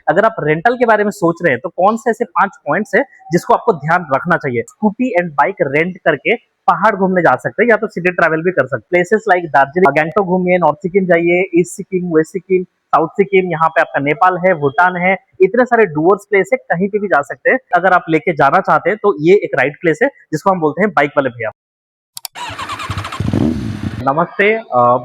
अगर आप रेंटल के बारे में सोच रहे हैं तो कौन से ऐसे 5 पॉइंट्स है जिसको आपको ध्यान रखना चाहिए। स्कूटी एंड बाइक रेंट करके पहाड़ घूमने जा सकते हैं या तो सिटी ट्रैवल भी कर सकते हैं। प्लेसेस लाइक दार्जिलिंग, गैंगटॉक घूमिए, नॉर्थ सिक्किम जाइए, east Sikkim, west Sikkim, south Sikkim, यहाँ पे आपका नेपाल है, भूटान है, इतने सारे डुअर्स प्लेस है, कहीं पे भी जा सकते हैं। अगर आप लेके जाना चाहते हैं तो ये एक राइट प्लेस है जिसको हम बोलते हैं बाइक वाले भैया। नमस्ते,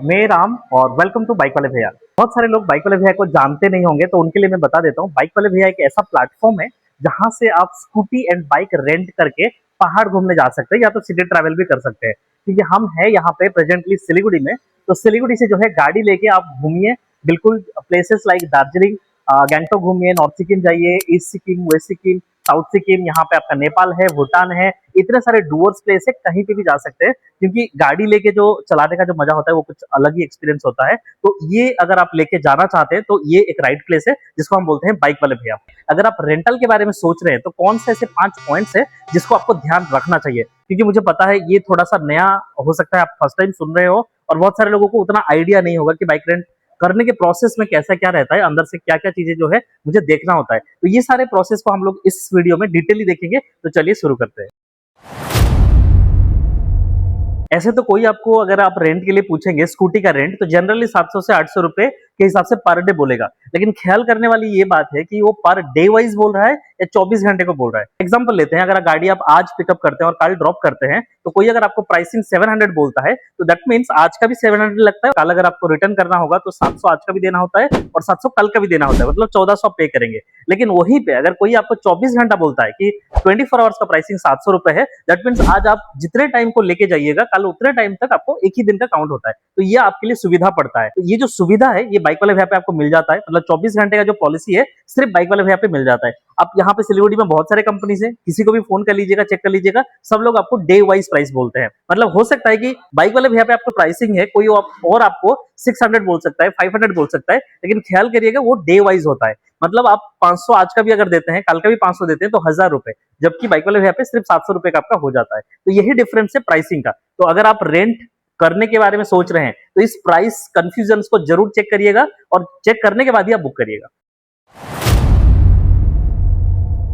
मैं राम और वेलकम टू बाइक वाले भैया। बहुत सारे लोग बाइक वाले भैया को जानते नहीं होंगे तो उनके लिए मैं बता देता हूँ। बाइक वाले भैया एक ऐसा प्लेटफॉर्म है जहां से आप स्कूटी एंड बाइक रेंट करके पहाड़ घूमने जा सकते हैं या तो सिटी ट्रैवल भी कर सकते हैं। क्योंकि हम है यहाँ पे प्रेजेंटली सिलीगुड़ी में, तो सिलीगुड़ी से जो है गाड़ी लेके आप घूमिए, बिल्कुल प्लेसेस लाइक दार्जिलिंग, गैंगटॉक घूमिए, नॉर्थ सिक्किम जाइए, east Sikkim, west Sikkim, south Sikkim, यहाँ पे आपका नेपाल है, भूटान है, इतने सारे डुअर्स प्लेस है, कहीं पे भी जा सकते हैं। क्योंकि गाड़ी लेके जो चलाने का जो मजा होता है वो कुछ अलग ही एक्सपीरियंस होता है। तो ये अगर आप लेके जाना चाहते हैं तो ये एक राइट प्लेस है जिसको हम बोलते हैं बाइक वाले भैया। अगर आप रेंटल के बारे में सोच रहे हैं तो कौन से ऐसे 5 पॉइंट्स है जिसको आपको ध्यान रखना चाहिए। क्योंकि मुझे पता है ये थोड़ा सा नया हो सकता है, आप फर्स्ट टाइम सुन रहे हो और बहुत सारे लोगों को उतना आइडिया नहीं होगा कि बाइक रेंट करने के प्रोसेस में कैसा क्या रहता है, अंदर से क्या क्या चीजें जो है मुझे देखना होता है। तो ये सारे प्रोसेस को हम लोग इस वीडियो में डिटेली देखेंगे। तो चलिए शुरू करते हैं। ऐसे तो कोई आपको अगर आप रेंट के लिए पूछेंगे स्कूटी का रेंट तो जनरली 700 से 800 रुपए के हिसाब से पर डे बोलेगा। लेकिन ख्याल करने वाली ये बात है कि वो पर डे वाइज बोल रहा है या 24 घंटे को बोल रहा है। एग्जांपल लेते हैं, अगर गाड़ी आप आज पिकअप करते हैं और कल ड्रॉप करते हैं तो कोई अगर आपको प्राइसिंग 700 बोलता है तो दैट मीन्स आज का भी 700 लगता है। कल अगर आपको रिटर्न करना होगा तो 700 आज का भी देना होता है और 700 कल का भी देना होता है, मतलब 1400 पे करेंगे। लेकिन वहीं पे अगर कोई आपको 24 घंटा बोलता है कि 24 आवर्स का प्राइसिंग 700 रुपए है, दैट मीन्स आज आप जितने टाइम को लेके जाइएगा कल उतने टाइम तक आपको एक ही दिन का काउंट होता है। तो ये आपके लिए सुविधा पड़ता है। तो ये जो सुविधा है ये बाइक वाले भैया पे आपको मिल जाता है। मतलब 24 घंटे का जो पॉलिसी है सिर्फ बाइक वाले भैया पे मिल जाता है। आप यहाँ पे सिलीगुड़ी में बहुत सारे कंपनीज है, किसी को भी फोन कर लीजिएगा, चेक कर लीजिएगा, सब लोग आपको डे वाइज प्राइस बोलते हैं। मतलब हो सकता है कि बाइक वाले भैया पे आपको प्राइसिंग है, कोई और आपको 600 बोल सकता है, 500 बोल सकता है, लेकिन ख्याल करिएगा वो डे वाइज होता है। मतलब आप 500 आज का भी अगर देते हैं, कल का भी 500 देते हैं तो 1000 रुपए, जबकि बाइक वाले भैया पे सिर्फ 700 रुपए का आपका हो जाता है। तो यही डिफरेंस है प्राइसिंग का। तो अगर आप रेंट करने के बारे में सोच रहे हैं तो इस प्राइस कंफ्यूजन को जरूर चेक करिएगा और चेक करने के बाद ही आप बुक करिएगा।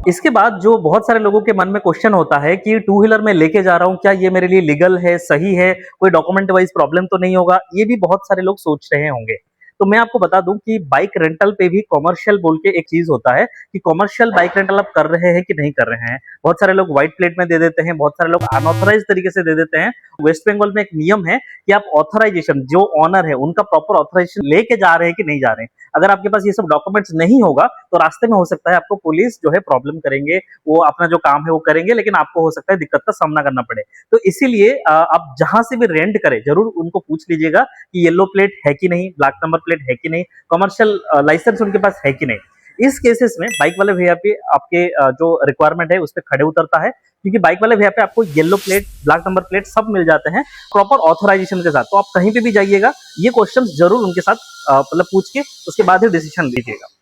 इसके बाद जो बहुत सारे लोगों के मन में क्वेश्चन होता है कि टू व्हीलर में लेके जा रहा हूं, क्या ये मेरे लिए लीगल है, सही है, कोई डॉक्यूमेंट वाइज प्रॉब्लम तो नहीं होगा, ये भी बहुत सारे लोग सोच रहे होंगे। तो मैं आपको बता दूं कि बाइक रेंटल पे भी कॉमर्शियल बोल के एक चीज होता है कि कॉमर्शियल बाइक रेंटल आप कर रहे हैं कि नहीं कर रहे हैं। बहुत सारे लोग व्हाइट प्लेट में दे देते हैं, बहुत सारे लोग अनऑथराइज तरीके से दे देते हैं। वेस्ट बंगाल में एक नियम है कि आप ऑथराइजेशन, जो ऑनर है उनका प्रॉपर ऑथराइजेशन लेके जा रहे हैं कि नहीं जा रहे हैं। अगर आपके पास ये सब डॉक्यूमेंट्स नहीं होगा तो रास्ते में हो सकता है आपको पुलिस जो है प्रॉब्लम करेंगे, वो अपना जो काम है वो करेंगे, लेकिन आपको हो सकता है दिक्कत का सामना करना पड़े। तो इसीलिए आप जहां से भी रेंट करें जरूर उनको पूछ लीजिएगा कि येलो प्लेट है कि नहीं, ब्लैक नंबर प्लेट है कि नहीं, कमर्शियल लाइसेंस उनके पास है कि नहीं। इस केसेस में बाइक वाले भैया पे आपके जो रिक्वायरमेंट है उस पर खड़े उतरता है। क्योंकि बाइक वाले भैया पे आपको yellow plate, black number plate सब मिल जाते हैं प्रॉपर ऑथराइजेशन के साथ। तो आप कहीं पे भी जाइएगा ये क्वेश्चन जरूर उनके साथ मतलब पूछ के उसके बाद ही डिसीजन लीजिएगा।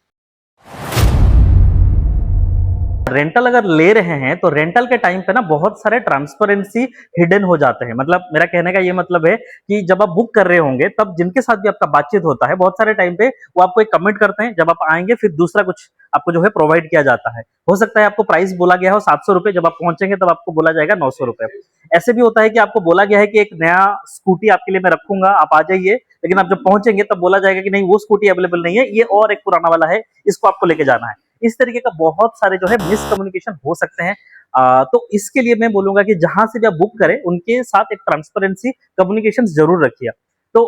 रेंटल अगर ले रहे हैं तो रेंटल के टाइम पे ना बहुत सारे ट्रांसपेरेंसी हिडन हो जाते हैं। मतलब मेरा कहने का ये मतलब है कि जब आप बुक कर रहे होंगे तब जिनके साथ भी आपका बातचीत होता है बहुत सारे टाइम पे वो आपको एक कमेंट करते हैं, जब आप आएंगे फिर दूसरा कुछ आपको जो है प्रोवाइड किया जाता है। हो सकता है आपको प्राइस बोला गया हो 700 रुपए, जब आप पहुंचेंगे तब आपको बोला जाएगा 900 रुपए। ऐसे भी होता है कि आपको बोला गया है कि एक नया स्कूटी आपके लिए मैं रखूंगा, आप आ जाइए, लेकिन आप जब पहुंचेंगे तब बोला जाएगा कि नहीं वो स्कूटी अवेलेबल नहीं है, ये और एक पुराना वाला है, इसको आपको लेके जाना है। इस तरीके का बहुत सारे जो है मिसकम्युनिकेशन हो सकते हैं। तो इसके लिए मैं बोलूंगा कि जहां से भी आप बुक करें उनके साथ एक ट्रांसपेरेंसी कम्युनिकेशन जरूर रखिए। तो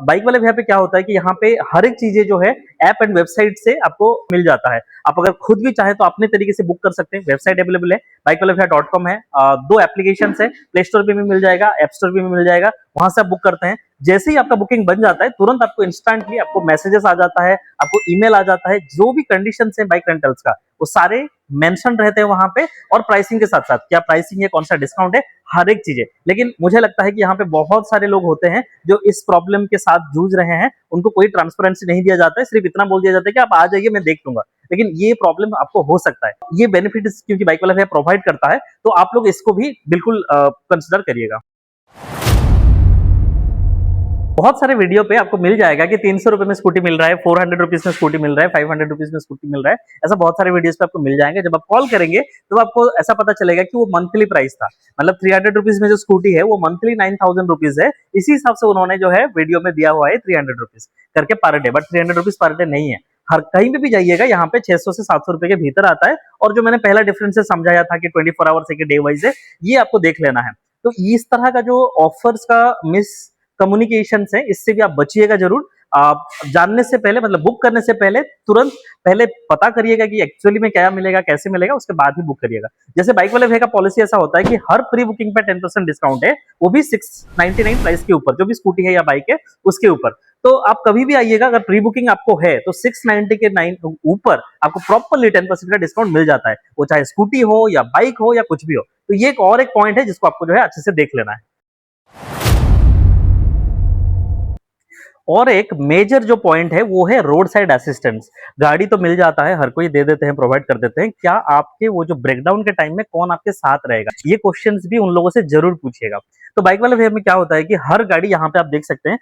बाइक वाले भैया पे क्या होता है कि यहाँ पे हर एक चीजें जो है ऐप एंड वेबसाइट से आपको मिल जाता है। आप अगर खुद भी चाहे तो अपने तरीके से बुक कर सकते हैं। वेबसाइट अवेलेबल है, बाइकवालेभैया.com है। 2 एप्लीकेशन है, प्ले स्टोर पे भी मिल जाएगा, ऐप स्टोर पे भी मिल जाएगा, वहां से आप बुक करते हैं। जैसे ही आपका बुकिंग बन जाता है तुरंत आपको इंस्टेंटली आपको मैसेजेस आ जाता है, आपको ईमेल आ जाता है, जो भी कंडीशन है बाइक रेंटल्स का वो सारे मेंशन रहते हैं वहां पे, और प्राइसिंग के साथ साथ क्या प्राइसिंग है, कौन सा डिस्काउंट है, हर एक चीजें। लेकिन मुझे लगता है कि यहाँ पे बहुत सारे लोग होते हैं जो इस प्रॉब्लम के साथ जूझ रहे हैं, उनको कोई ट्रांसपेरेंसी नहीं दिया जाता है, सिर्फ इतना बोल दिया जाता है कि आप आ जाइए मैं देख लूंगा। लेकिन ये प्रॉब्लम आपको हो सकता है। ये बेनिफिट क्योंकि बाइक वाला भैया प्रोवाइड करता है तो आप लोग इसको भी बिल्कुल कंसिडर करिएगा। बहुत सारे वीडियो पे आपको मिल जाएगा कि 300 रुपए में स्कूटी मिल रहा है, 400 रुपीज में स्कूटी मिल रहा है, 500 रुपीज में स्कूटी मिल रहा है। ऐसा बहुत सारे वीडियोस पे आपको मिल जाएंगे। जब आप कॉल करेंगे तो आपको ऐसा पता चलेगा कि वो मंथली प्राइस था, मतलब 300 रुपीज में जो स्कूटी है वो मंथली 9000 रुपीज है। इसी हिसाब से उन्होंने जो है वीडियो में दिया हुआ है 300 रुपीज करके per day, but 300 rupees per day नहीं है। हर कहीं पे भी जाइएगा यहाँ पे 600 से 700 रुपए के भीतर आता है। और जो मैंने पहला डिफरेंस समझाया था कि 24 आवर्स है कि डे वाइज है, ये आपको देख लेना है। तो इस तरह का जो ऑफर्स का मिस कम्युनिकेशन है, इससे भी आप बचिएगा जरूर। आप जानने से पहले, मतलब बुक करने से पहले तुरंत पहले पता करिएगा कि एक्चुअली में क्या मिलेगा, कैसे मिलेगा, उसके बाद ही बुक करिएगा। जैसे बाइक वाले भैया का पॉलिसी ऐसा होता है कि हर प्री बुकिंग पे 10% डिस्काउंट है, वो भी 699 प्राइस के ऊपर, जो भी स्कूटी है या बाइक है उसके ऊपर। तो आप कभी भी आइएगा, अगर प्री बुकिंग आपको है तो 690 के 9 ऊपर आपको प्रॉपरली 10% का डिस्काउंट मिल जाता है, वो चाहे स्कूटी हो या बाइक हो या कुछ भी हो। तो ये एक और एक पॉइंट है जिसको आपको जो है अच्छे से देख लेना है। और एक मेजर जो पॉइंट है वो है रोड साइड असिस्टेंस। गाड़ी तो मिल जाता है, हर कोई दे देते हैं, प्रोवाइड कर देते हैं, क्या आपके वो जो ब्रेकडाउन के टाइम में कौन आपके साथ रहेगा, ये क्वेश्चंस भी उन लोगों से जरूर पूछिएगा। तो बाइक वाले भैया में क्या होता है कि हर गाड़ी यहाँ पे आप देख सकते हैं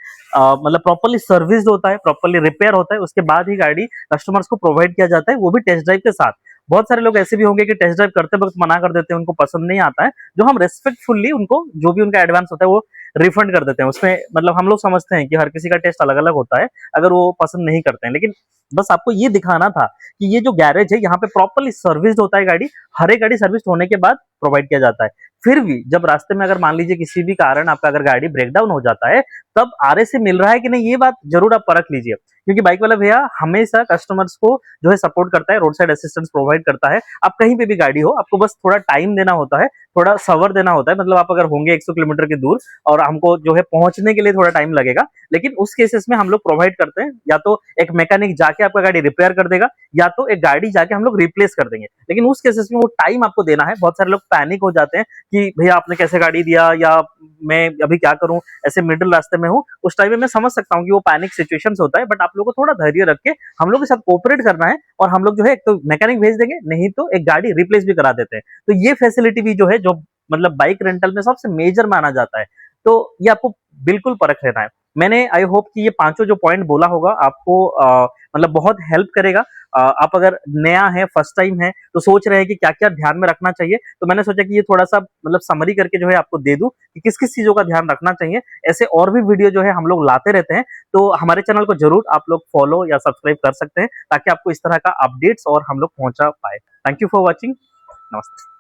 मतलब प्रॉपरली सर्विस्ड होता है, प्रॉपरली रिपेयर होता है, उसके बाद ही गाड़ी कस्टमर्स को प्रोवाइड किया जाता है, वो भी टेस्ट ड्राइव के साथ। बहुत सारे लोग ऐसे भी होंगे कि टेस्ट ड्राइव करते वक्त मना कर देते हैं, उनको पसंद नहीं आता है, जो हम रेस्पेक्टफुल्ली उनको जो भी उनका एडवांस होता है वो रिफंड कर देते हैं। उसमें मतलब हम लोग समझते हैं कि हर किसी का टेस्ट अलग अलग होता है, अगर वो पसंद नहीं करते हैं, लेकिन बस आपको ये दिखाना था कि ये जो गैरेज है यहाँ पे प्रॉपरली सर्विस्ड होता है गाड़ी, हर एक गाड़ी सर्विस होने के बाद प्रोवाइड किया जाता है। फिर भी जब रास्ते में अगर मान लीजिए किसी भी कारण आपका अगर गाड़ी ब्रेकडाउन हो जाता है, तब आरए से मिल रहा है कि नहीं, ये बात जरूर आप परख लीजिए, क्योंकि बाइक वाला भैया हमेशा कस्टमर्स को जो है सपोर्ट करता है, रोड साइड असिस्टेंस प्रोवाइड करता है। आप कहीं पे भी गाड़ी हो, आपको बस थोड़ा टाइम देना होता है, थोड़ा सवर देना होता है। मतलब आप अगर होंगे 100 किलोमीटर की दूर और हमको जो है पहुंचने के लिए थोड़ा टाइम लगेगा, लेकिन उस केसेस में हम लोग प्रोवाइड करते हैं, या तो एक मैकेनिक जाके आपका गाड़ी रिपेयर कर देगा, या तो एक गाड़ी जाके हम लोग रिप्लेस कर देंगे। लेकिन उस केसेस में वो टाइम आपको देना है। बहुत सारे लोग पैनिक हो जाते हैं कि भैया आपने कैसे गाड़ी दिया, या मैं अभी क्या करूं, ऐसे मिडिल रास्ते में हूं। उस टाइम में मैं समझ सकता हूं कि वो पैनिक सिचुएशंस होता है, बट आप लोगों को थोड़ा धैर्य रख के हम लोग के साथ कोऑपरेट करना है, और हम लोग जो है एक तो मैकेनिक भेज देंगे, नहीं तो एक गाड़ी रिप्लेस भी करा देते हैं। तो ये फैसिलिटी भी जो है, जो मतलब बाइक रेंटल में सबसे मेजर माना जाता है। तो ये आपको बिल्कुल परख लेना है। मैंने आई होप कि ये पांचों जो पॉइंट बोला होगा आपको मतलब बहुत हेल्प करेगा। आप अगर नया है, फर्स्ट टाइम है, तो सोच रहे हैं कि क्या क्या ध्यान में रखना चाहिए, तो मैंने सोचा कि ये थोड़ा सा मतलब समरी करके जो है आपको दे दूं कि किस किस चीजों का ध्यान रखना चाहिए। ऐसे और भी वीडियो जो है हम लोग लाते रहते हैं, तो हमारे चैनल को जरूर आप लोग फॉलो या सब्सक्राइब कर सकते हैं, ताकि आपको इस तरह का अपडेट्स और हम लोग पहुंचा पाए। Thank you for watching. नमस्ते।